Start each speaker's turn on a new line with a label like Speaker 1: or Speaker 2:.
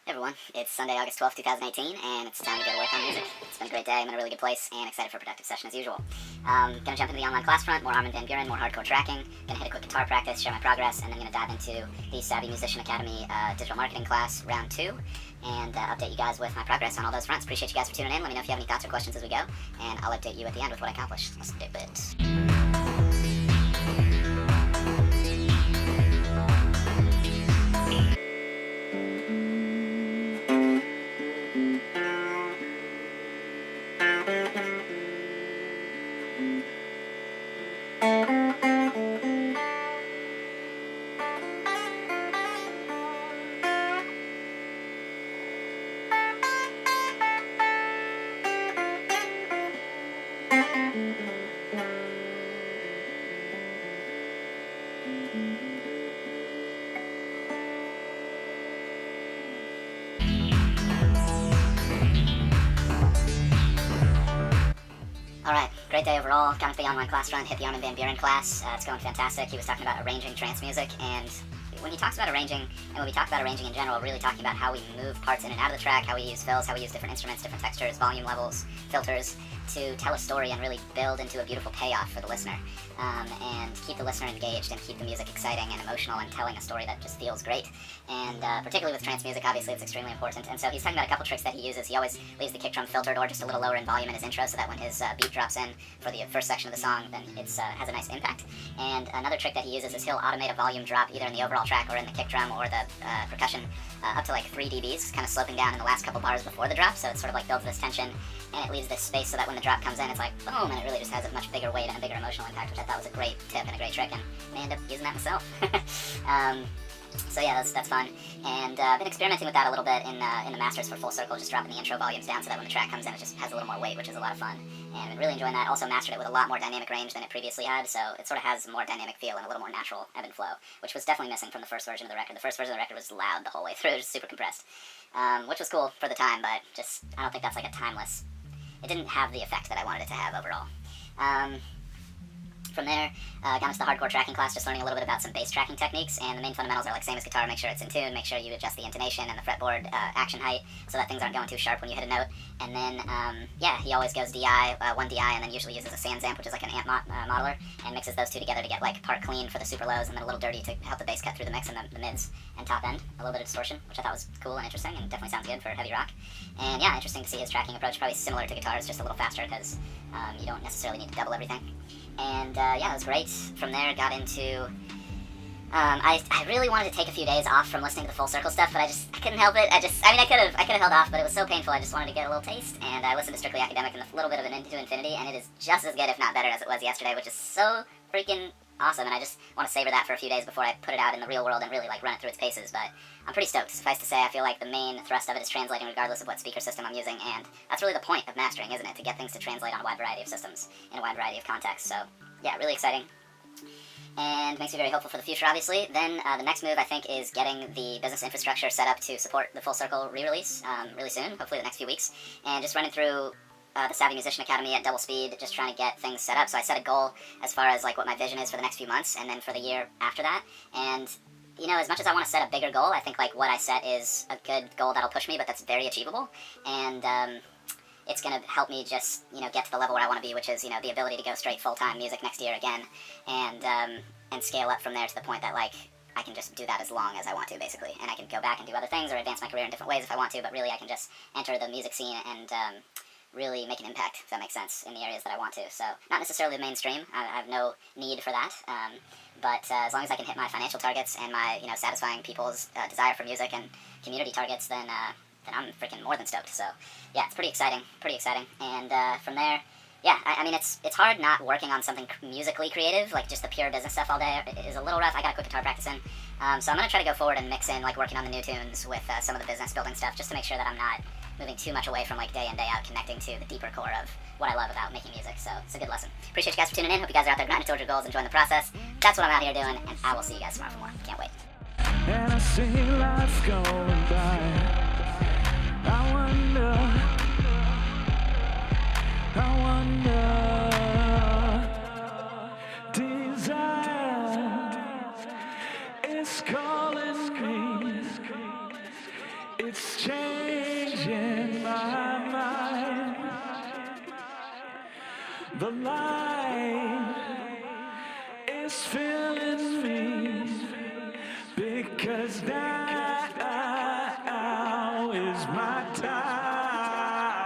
Speaker 1: Hey everyone, it's Sunday, August 12th, 2018, and it's time to go to work on music. It's been a great day, I'm in a really good place, and excited for a productive session as usual. Gonna jump into the online class front, more Armin van Buuren, more hardcore tracking, gonna hit a quick guitar practice, share my progress, and then gonna dive into the Savvy Musician Academy digital marketing class, round 2, and update you guys with my progress on all those fronts. Appreciate you guys for tuning in, let me know if you have any thoughts or questions as we go, and I'll update you at the end with what I accomplished. Let's do it. Alright, great day overall. Got into the online class front, hit the Armin van Buuren class. It's going fantastic. He was talking about arranging trance music, and when he talks about arranging, and when we talk about arranging in general, really talking about how we move parts in and out of the track, how we use fills, how we use different instruments, different textures, volume levels, filters, to tell a story and really build into a beautiful payoff for the listener, and keep the listener engaged and keep the music exciting and emotional and telling a story that just feels great. And particularly with trance music, obviously it's extremely important. And so he's talking about a couple tricks that he uses. He always leaves the kick drum filtered or just a little lower in volume in his intro so that when his beat drops in for the first section of the song, then it has a nice impact. And another trick that he uses is he'll automate a volume drop either in the overall track or in the kick drum or the percussion up to like 3 dBs, kind of sloping down in the last couple bars before the drop, so it sort of like builds this tension and it leaves this space so that when the drop comes in, it's like boom, and it really just has a much bigger weight and a bigger emotional impact, which I thought was a great tip and a great trick, and I may end up using that myself. So yeah, that's fun, and I've been experimenting with that a little bit in the masters for Full Circle, just dropping the intro volumes down so that when the track comes in, it just has a little more weight, which is a lot of fun, and I've been really enjoying that. Also mastered it with a lot more dynamic range than it previously had, so it sort of has a more dynamic feel and a little more natural ebb and flow, which was definitely missing from the first version of the record. The first version of the record was loud the whole way through, just super compressed, which was cool for the time, but just, I don't think that's like a timeless, it didn't have the effect that I wanted it to have overall. From there, got into the hardcore tracking class, just learning a little bit about some bass tracking techniques, and the main fundamentals are like same as guitar, make sure it's in tune, make sure you adjust the intonation and the fretboard action height so that things aren't going too sharp when you hit a note, and then, yeah, he always goes DI, one DI, and then usually uses a SansAmp, which is like an amp modeler, and mixes those two together to get like part clean for the super lows, and then a little dirty to help the bass cut through the mix and the mids and top end, a little bit of distortion, which I thought was cool and interesting, and definitely sounds good for heavy rock, and yeah, interesting to see his tracking approach, probably similar to guitars, just a little faster, because you don't necessarily need to double everything. And yeah, it was great. From there, got into, I really wanted to take a few days off from listening to the Full Circle stuff, but I couldn't help it. I mean, I could have held off, but it was so painful, I just wanted to get a little taste, and I listened to Strictly Academic and a little bit of an Into Infinity, and it is just as good, if not better, as it was yesterday, which is so freaking awesome, and I just want to savor that for a few days before I put it out in the real world and really like run it through its paces, but I'm pretty stoked. Suffice to say, I feel like the main thrust of it is translating regardless of what speaker system I'm using, and that's really the point of mastering, isn't it? To get things to translate on a wide variety of systems in a wide variety of contexts, so yeah, really exciting. And makes me very hopeful for the future, obviously. Then the next move, I think, is getting the business infrastructure set up to support the Full Circle re-release really soon, hopefully the next few weeks, and just running through the Savvy Musician Academy at double speed, just trying to get things set up. So I set a goal as far as like what my vision is for the next few months, and then for the year after that. And you know, as much as I want to set a bigger goal, I think like what I set is a good goal that'll push me, but that's very achievable. And it's going to help me just, you know, get to the level where I want to be, which is, you know, the ability to go straight full-time music next year again, and scale up from there to the point that like I can just do that as long as I want to, basically, and I can go back and do other things or advance my career in different ways if I want to, but really I can just enter the music scene and really make an impact, if that makes sense, in the areas that I want to. So, not necessarily the mainstream, I have no need for that, but as long as I can hit my financial targets and my, you know, satisfying people's desire for music and community targets, then I'm freaking more than stoked. So, yeah, it's pretty exciting, and from there, yeah, I mean, it's hard not working on something musically creative, like just the pure business stuff all day is a little rough. I got a quick guitar practice in, so I'm going to try to go forward and mix in, like, working on the new tunes with some of the business building stuff, just to make sure that I'm not moving too much away from, like, day in, day out, connecting to the deeper core of what I love about making music, so it's a good lesson. Appreciate you guys for tuning in, hope you guys are out there grinding towards your goals, enjoying the process. That's what I'm out here doing, and I will see you guys tomorrow for more. Can't wait.
Speaker 2: And I see life going by. I wonder, desire is calling me. It It's changing my mind. The light is filling me because now is my time.